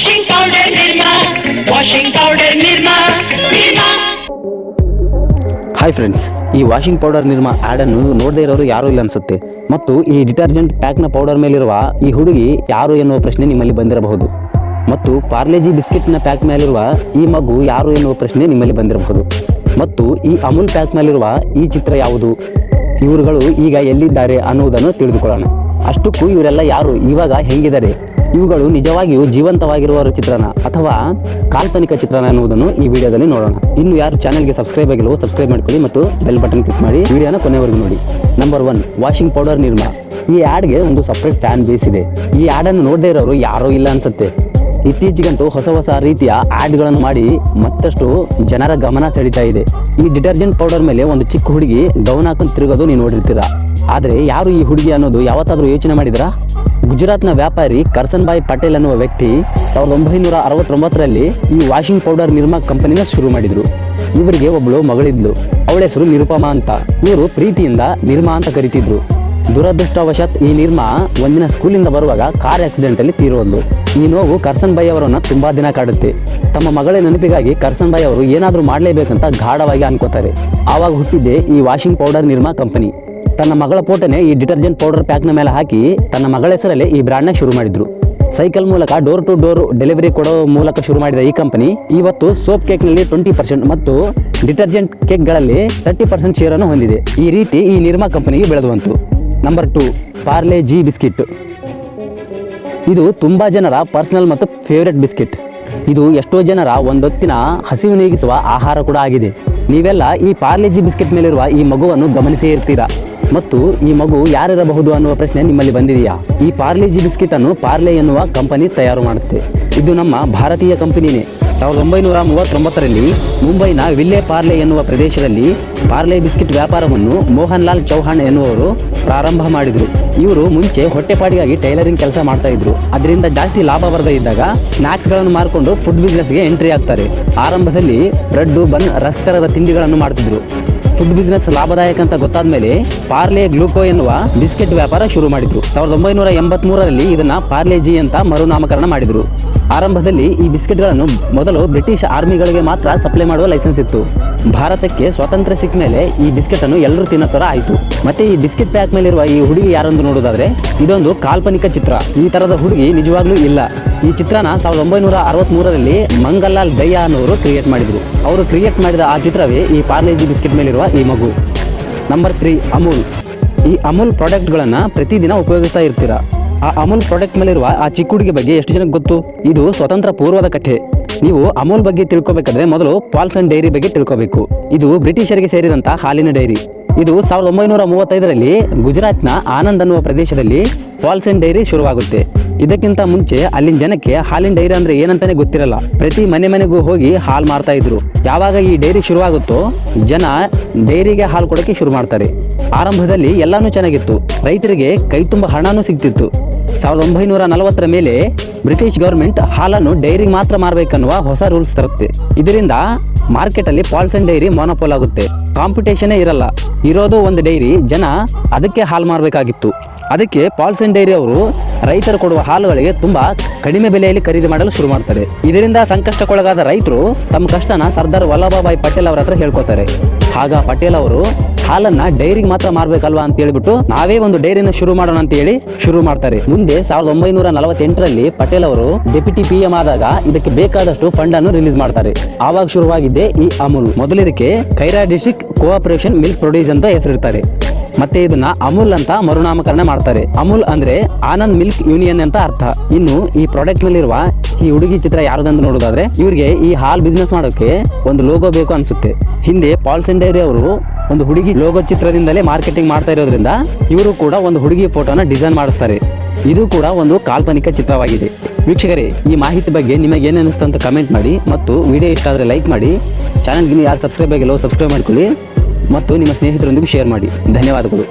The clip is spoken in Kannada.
washing powder Nirma, washing powder Nirma, Nirma. Hi friends, ಈ ವಾಷಿಂಗ್ ಪೌಡರ್ ನಿರ್ಮಾ ಆ್ಯಡನ್ನು ನೋಡದೇ ಇರೋರು ಯಾರೂ ಇಲ್ಲ ಅನಿಸುತ್ತೆ. ಮತ್ತು ಈ ಡಿಟರ್ಜೆಂಟ್ ಪ್ಯಾಕ್ನ ಪೌಡರ್ ಮೇಲಿರುವ ಈ ಹುಡುಗಿ ಯಾರು ಎನ್ನುವ ಪ್ರಶ್ನೆ ನಿಮ್ಮಲ್ಲಿ ಬಂದಿರಬಹುದು. ಮತ್ತು ಪಾರ್ಲೆಜಿ ಬಿಸ್ಕೆಟ್ನ ಪ್ಯಾಕ್ ಮೇಲಿರುವ ಈ ಮಗು ಯಾರು ಎನ್ನುವ ಪ್ರಶ್ನೆ ನಿಮ್ಮಲ್ಲಿ ಬಂದಿರಬಹುದು. ಮತ್ತು ಈ ಅಮೂಲ್ ಪ್ಯಾಕ್ ಮೇಲಿರುವ ಈ ಚಿತ್ರ ಯಾವುದು, ಇವರುಗಳು ಈಗ ಎಲ್ಲಿದ್ದಾರೆ ಅನ್ನುವುದನ್ನು ತಿಳಿದುಕೊಳ್ಳೋಣ. ಅಷ್ಟಕ್ಕೂ ಇವರೆಲ್ಲ ಯಾರು, ಇವಾಗ ಹೆಂಗಿದ್ದಾರೆ, ಇವುಗಳು ನಿಜವಾಗಿಯೂ ಜೀವಂತವಾಗಿರುವವರ ಚಿತ್ರಣ ಅಥವಾ ಕಾಲ್ಪನಿಕ ಚಿತ್ರಣ ಎನ್ನುವುದನ್ನು ಈ ವಿಡಿಯೋದಲ್ಲಿ ನೋಡೋಣ. ಇನ್ನು ಯಾರು ಚಾನೆಲ್ಗೆ ಸಬ್ಸ್ಕ್ರೈಬ್ ಆಗಿಲ್ಲವೋ ಸಬ್ಸ್ಕ್ರೈಬ್ ಮಾಡ್ಕೊಳ್ಳಿ ಮತ್ತು ಬೆಲ್ ಬಟನ್ ಕ್ಲಿಕ್ ಮಾಡಿ ವಿಡಿಯೋನ ಕೊನೆವರೆಗೂ ನೋಡಿ. Number 1, washing powder Nirma. ಈ ಆ್ಯಡ್ಗೆ ಒಂದು ಸಪ್ರೇಟ್ ಫ್ಯಾನ್ ಬೇಸ್ ಇದೆ. ಈ ಆ್ಯಡನ್ನು ನೋಡದೇ ಇರೋರು ಯಾರೂ ಇಲ್ಲ ಅನ್ಸುತ್ತೆ. ಇತ್ತೀಚೆಗಂತೂ ಹೊಸ ರೀತಿಯ ಆ್ಯಡ್ಗಳನ್ನು ಮಾಡಿ ಮತ್ತಷ್ಟು ಜನರ ಗಮನ ಸೆಳೀತಾ ಇದೆ. ಈ ಡಿಟರ್ಜೆಂಟ್ ಪೌಡರ್ ಮೇಲೆ ಒಂದು ಚಿಕ್ಕ ಹುಡುಗಿ ಗೌನ್ ಹಾಕೊಂಡು ತಿರುಗೋದು ನೀವು ನೋಡಿರ್ತೀರಾ. ಆದರೆ ಯಾರು ಈ ಹುಡುಗಿ ಅನ್ನೋದು ಯಾವತ್ತಾದರೂ ಯೋಚನೆ ಮಾಡಿದ್ರಾ? ಗುಜರಾತ್ನ ವ್ಯಾಪಾರಿ ಕರ್ಸನ್ ಭಾಯ್ ಪಟೇಲ್ ಅನ್ನುವ ವ್ಯಕ್ತಿ 1969ರಲ್ಲಿ ಈ ವಾಷಿಂಗ್ ಪೌಡರ್ ನಿರ್ಮಾ ಕಂಪನಿನ ಶುರು ಮಾಡಿದ್ರು. ಇವರಿಗೆ ಒಬ್ಬಳು ಮಗಳಿದ್ಲು. ಅವಳ ಹೆಸರು ನಿರುಪಮಾ ಅಂತ. ಇವರು ಪ್ರೀತಿಯಿಂದ ನಿರ್ಮಾ ಅಂತ ಕರಿತಿದ್ರು. ದುರದೃಷ್ಟವಶಾತ್ ಈ ನಿರ್ಮಾ ಒಂದಿನ ಸ್ಕೂಲಿಂದ ಬರುವಾಗ ಕಾರ್ ಆಕ್ಸಿಡೆಂಟ್ ಅಲ್ಲಿ ತೀರೋದ್ಲು. ಈ ನೋವು ಕರ್ಸನ್ ಭಾಯ್ ಅವರನ್ನ ತುಂಬಾ ದಿನ ಕಾಡುತ್ತೆ. ತಮ್ಮ ಮಗಳ ನೆನಪಿಗಾಗಿ ಕರ್ಸನ್ ಭಾಯ್ ಅವರು ಏನಾದ್ರೂ ಮಾಡಲೇಬೇಕಂತ ಗಾಢವಾಗಿ ಅನ್ಕೋತಾರೆ. ಆವಾಗ ಹುಟ್ಟಿದ್ದೆ ಈ ವಾಷಿಂಗ್ ಪೌಡರ್ ನಿರ್ಮಾ ಕಂಪನಿ. ತನ್ನ ಮಗಳ ಫೋಟೋನೇ ಈ ಡಿಟರ್ಜೆಂಟ್ ಪೌಡರ್ ಪ್ಯಾಕ್ನ ಮೇಲೆ ಹಾಕಿ ತನ್ನ ಮಗಳ ಹೆಸರಲ್ಲೇ ಈ ಬ್ರ್ಯಾಂಡ್ನ ಶುರು ಮಾಡಿದ್ರು. ಸೈಕಲ್ ಮೂಲಕ ಡೋರ್ ಟು ಡೋರ್ ಡೆಲಿವರಿ ಕೊಡೋ ಮೂಲಕ ಶುರು ಮಾಡಿದ ಈ ಕಂಪನಿ ಇವತ್ತು ಸೋಪ್ ಕೇಕ್ನಲ್ಲಿ 20% ಮತ್ತು ಡಿಟರ್ಜೆಂಟ್ ಕೇಕ್ಗಳಲ್ಲಿ 30% ಶೇರನ್ನು ಹೊಂದಿದೆ. ಈ ರೀತಿ ಈ ನಿರ್ಮಾ ಕಂಪನಿಗೆ ಬೆಳೆದುವಂತು. Number 2, ಪಾರ್ಲೆ-ಜಿ biscuit. ಇದು ತುಂಬಾ ಜನರ ಪರ್ಸನಲ್ ಮತ್ತು ಫೇವರೆಟ್ ಬಿಸ್ಕಿಟ್. ಇದು ಎಷ್ಟೋ ಜನರ ಒಂದೊತ್ತಿನ ಹಸಿವು ನೀಗಿಸುವ ಆಹಾರ ಕೂಡ ಆಗಿದೆ. ನೀವೆಲ್ಲ ಈ ಪಾರ್ಲೆ-ಜಿ ಬಿಸ್ಕೆಟ್ ಮೇಲಿರುವ ಈ ಮಗುವನ್ನು ಗಮನಿಸೇ ಇರ್ತೀರಾ. ಮತ್ತು ಈ ಮಗು ಯಾರಿರಬಹುದು ಅನ್ನುವ ಪ್ರಶ್ನೆ ನಿಮ್ಮಲ್ಲಿ ಬಂದಿದೆಯಾ? ಈ ಪಾರ್ಲೆ-ಜಿ ಬಿಸ್ಕೆಟ್ ಅನ್ನು ಪಾರ್ಲೆ ಎನ್ನುವ ಕಂಪನಿ ತಯಾರು ಮಾಡುತ್ತೆ. ಇದು ನಮ್ಮ ಭಾರತೀಯ ಕಂಪನಿನೇ. 1939ರಲ್ಲಿ ಮುಂಬೈನ ವಿಲ್ಲೆ ಪಾರ್ಲೆ ಎನ್ನುವ ಪ್ರದೇಶದಲ್ಲಿ ಪಾರ್ಲೆ ಬಿಸ್ಕೆಟ್ ವ್ಯಾಪಾರವನ್ನು ಮೋಹನ್ ಲಾಲ್ ಚೌಹಾಣ್ ಎನ್ನುವರು ಪ್ರಾರಂಭ ಮಾಡಿದರು. ಇವರು ಮುಂಚೆ ಹೊಟ್ಟೆಪಾಡಿಗಾಗಿ ಟೈಲರಿಂಗ್ ಕೆಲಸ ಮಾಡ್ತಾ ಇದ್ರು. ಅದರಿಂದ ಜಾಸ್ತಿ ಲಾಭ ಬರದೇ ಇದ್ದಾಗ ಸ್ನಾಕ್ಸ್ಗಳನ್ನು ಮಾರ್ಕೊಂಡು ಫುಡ್ ಬಿಸ್ನೆಸ್ಗೆ ಎಂಟ್ರಿ ಆಗ್ತಾರೆ. ಆರಂಭದಲ್ಲಿ ಬ್ರೆಡ್, ಬನ್, ರಸ್ ತರದ ತಿಂಡಿಗಳನ್ನು ಮಾಡ್ತಿದ್ರು. ಫುಡ್ ಬಿಸ್ನೆಸ್ ಲಾಭದಾಯಕ ಅಂತ ಗೊತ್ತಾದ ಮೇಲೆ ಪಾರ್ಲೆ ಗ್ಲೂಕೋ ಎನ್ನುವ ಬಿಸ್ಕೆಟ್ ವ್ಯಾಪಾರ ಶುರು ಮಾಡಿದ್ರು. 1983ರಲ್ಲಿ ಇದನ್ನ ಪಾರ್ಲೆ-ಜಿ ಅಂತ ಮರುನಾಮಕರಣ ಮಾಡಿದ್ರು. ಆರಂಭದಲ್ಲಿ ಈ ಬಿಸ್ಕೆಟ್ಗಳನ್ನು ಮೊದಲು ಬ್ರಿಟಿಷ್ ಆರ್ಮಿಗಳಿಗೆ ಮಾತ್ರ ಸಪ್ಲೈ ಮಾಡುವ ಲೈಸೆನ್ಸ್ ಇತ್ತು. ಭಾರತಕ್ಕೆ ಸ್ವಾತಂತ್ರ್ಯ ಸಿಕ್ಕ ಮೇಲೆ ಈ ಬಿಸ್ಕೆಟ್ ಅನ್ನು ಎಲ್ಲರೂ ತಿನ್ನೋ ತರ ಆಯಿತು. ಮತ್ತೆ ಈ ಬಿಸ್ಕೆಟ್ ಪ್ಯಾಕ್ ಮೇಲಿರುವ ಈ ಹುಡುಗಿ ಯಾರೆಂದು ನೋಡೋದಾದ್ರೆ ಇದೊಂದು ಕಾಲ್ಪನಿಕ ಚಿತ್ರ. ಈ ತರದ ಹುಡುಗಿ ನಿಜವಾಗ್ಲೂ ಇಲ್ಲ. ಈ ಚಿತ್ರನ 1963ರಲ್ಲಿ ಮಂಗಲ್ಲಾಲ್ ದಯ್ಯಾ ಅನ್ನೋರು ಕ್ರಿಯೇಟ್ ಮಾಡಿದ್ರು. ಅವರು ಕ್ರಿಯೇಟ್ ಮಾಡಿದ ಆ ಚಿತ್ರವೇ ಈ ಪಾರ್ಲೆ-ಜಿ ಬಿಸ್ಕೆಟ್ ಮೇಲಿರುವ ಈ ಮಗು. ನಂಬರ್ 3, ಅಮೂಲ್. ಈ ಅಮೂಲ್ ಪ್ರಾಡಕ್ಟ್ಗಳನ್ನು ಪ್ರತಿದಿನ ಉಪಯೋಗಿಸ್ತಾ ಇರ್ತೀರಾ. ಆ ಅಮೂಲ್ ಪ್ರಾಡಕ್ಟ್ ಮೇಲಿರುವ ಆ ಚಿಕ್ಕ ಹುಡುಗಿ ಬಗ್ಗೆ ಎಷ್ಟು ಜನಕ್ಕೆ ಗೊತ್ತು? ಇದು ಸ್ವತಂತ್ರ ಪೂರ್ವದ ಕಥೆ. ನೀವು ಅಮೂಲ್ ಬಗ್ಗೆ ತಿಳ್ಕೊಬೇಕಾದ್ರೆ ಮೊದಲು ಪಾಲ್ಸನ್ ಡೈರಿ ಬಗ್ಗೆ ತಿಳ್ಕೋಬೇಕು. ಇದು ಬ್ರಿಟಿಷರಿಗೆ ಸೇರಿದಂತ ಹಾಲಿನ ಡೈರಿ. ಇದು 1935ರಲ್ಲಿ ಗುಜರಾತ್ನ ಆನಂದ್ ಅನ್ನುವ ಪ್ರದೇಶದಲ್ಲಿ ಪಾಲ್ಸನ್ ಡೈರಿ ಶುರುವಾಗುತ್ತೆ. ಇದಕ್ಕಿಂತ ಮುಂಚೆ ಅಲ್ಲಿನ ಜನಕ್ಕೆ ಹಾಲಿನ ಡೈರಿ ಅಂದ್ರೆ ಏನಂತಾನೆ ಗೊತ್ತಿರಲ್ಲ. ಪ್ರತಿ ಮನೆಗೂ ಹೋಗಿ ಹಾಲು ಮಾರ್ತಾ ಇದ್ರು. ಯಾವಾಗ ಈ ಡೈರಿ ಶುರುವಾಗುತ್ತೋ ಜನ ಡೈರಿಗೆ ಹಾಲು ಕೊಡೋಕೆ ಶುರು ಮಾಡ್ತಾರೆ. ಆರಂಭದಲ್ಲಿ ಎಲ್ಲಾನು ಚೆನ್ನಾಗಿತ್ತು. ರೈತರಿಗೆ ಕೈ ತುಂಬ ಹಣನೂ ಸಿಗ್ತಿತ್ತು. 1940ರ ಮೇಲೆ ಬ್ರಿಟಿಷ್ ಗವರ್ಮೆಂಟ್ ಹಾಲನ್ನು ಡೈರಿಗೆ ಮಾತ್ರ ಮಾರಬೇಕನ್ನುವ ಹೊಸ ರೂಲ್ಸ್ ತರುತ್ತೆ. ಇದರಿಂದ ಮಾರ್ಕೆಟ್ ಅಲ್ಲಿ ಪಾಲ್ಸನ್ ಡೈರಿ ಮೊನೋಪೋಲ್ ಆಗುತ್ತೆ. ಕಾಂಪಿಟೇಷನ್ ಇರಲ್ಲ. ಇರೋದು ಒಂದು ಡೈರಿ, ಜನ ಅದಕ್ಕೆ ಹಾಲು ಮಾರಬೇಕಾಗಿತ್ತು. ಅದಕ್ಕೆ ಪಾಲ್ಸನ್ ಡೈರಿ ಅವರು ರೈತರು ಕೊಡುವ ಹಾಲುಗಳಿಗೆ ತುಂಬಾ ಕಡಿಮೆ ಬೆಲೆಯಲ್ಲಿ ಖರೀದಿ ಮಾಡಲು ಶುರು ಮಾಡ್ತಾರೆ. ಇದರಿಂದ ಸಂಕಷ್ಟಕ್ಕೊಳಗಾದ ರೈತರು ತಮ್ಮ ಕಷ್ಟನ ಸರ್ದಾರ್ ವಲ್ಲಭಭಾಯ್ ಪಟೇಲ್ ಅವರ ಹತ್ರ ಹೇಳ್ಕೊತಾರೆ. ಆಗ ಪಟೇಲ್ ಅವರು ಹಾಲನ್ನ ಡೈರಿಗೆ ಮಾತ್ರ ಮಾರ್ಬೇಕಲ್ವಾ ಅಂತ ಹೇಳಿಬಿಟ್ಟು ನಾವೇ ಒಂದು ಡೈರಿನ ಶುರು ಮಾಡೋಣ ಅಂತ ಹೇಳಿ ಶುರು ಮಾಡ್ತಾರೆ. ಮುಂದೆ 1948ರಲ್ಲಿ ಪಟೇಲ್ ಅವರು ಡೆಪ್ಯೂಟಿ PM ಆದಾಗ ಇದಕ್ಕೆ ಬೇಕಾದಷ್ಟು ಫಂಡ್ ಅನ್ನು ರಿಲೀಸ್ ಮಾಡ್ತಾರೆ. ಆವಾಗ ಶುರುವಾಗಿದ್ದೆ ಈ ಅಮೂಲ್. ಮೊದಲು ಇದಕ್ಕೆ Kiara district cooperation milk produce ಅಂತ ಹೆಸರಿಡ್ತಾರೆ. ಮತ್ತೆ ಇದನ್ನ ಅಮೂಲ್ ಅಂತ ಮರುನಾಮಕರಣ ಮಾಡ್ತಾರೆ. ಅಮೂಲ್ ಅಂದ್ರೆ ಆನಂದ್ ಮಿಲ್ಕ್ ಯೂನಿಯನ್ ಅಂತ ಅರ್ಥ. ಇನ್ನು ಈ ಪ್ರಾಡಕ್ಟ್ ಮೇಲಿರುವ ಈ ಹುಡುಗಿ ಚಿತ್ರ ಯಾರದಂತ ನೋಡೋದಾದ್ರೆ ಇವ್ರಿಗೆ ಈ ಹಾಲ್ ಬಿಸ್ನೆಸ್ ಮಾಡೋಕೆ ಒಂದು ಲೋಗೋ ಬೇಕು ಅನ್ಸುತ್ತೆ. ಹಿಂದೆ ಪಾಲ್ಸನ್ ಡೈರಿ ಅವರು ಒಂದು ಹುಡುಗಿ ಲೋಗೋ ಚಿತ್ರದಿಂದಲೇ ಮಾರ್ಕೆಟಿಂಗ್ ಮಾಡ್ತಾ ಇರೋದ್ರಿಂದ ಇವರು ಕೂಡ ಒಂದು ಹುಡುಗಿ ಫೋಟೋನ ಡಿಸೈನ್ ಮಾಡಿಸ್ತಾರೆ. ಇದು ಕೂಡ ಒಂದು ಕಾಲ್ಪನಿಕ ಚಿತ್ರವಾಗಿದೆ. ವೀಕ್ಷಕರೇ, ಈ ಮಾಹಿತಿ ಬಗ್ಗೆ ನಿಮಗೆ ಏನು ಅನಿಸ್ತು ಅಂತ ಕಮೆಂಟ್ ಮಾಡಿ ಮತ್ತು ವಿಡಿಯೋ ಇಷ್ಟ ಆದರೆ ಲೈಕ್ ಮಾಡಿ. ಚಾನಲ್ಗೆ ಯಾರು ಸಬ್ಸ್ಕ್ರೈಬ್ ಆಗಿಲ್ಲೋ ಸಬ್ಸ್ಕ್ರೈಬ್ ಮಾಡ್ಕೊಳ್ಳಿ ಮತ್ತು ನಿಮ್ಮ ಸ್ನೇಹಿತರೊಂದಿಗೆ ಶೇರ್ ಮಾಡಿ. ಧನ್ಯವಾದಗಳು.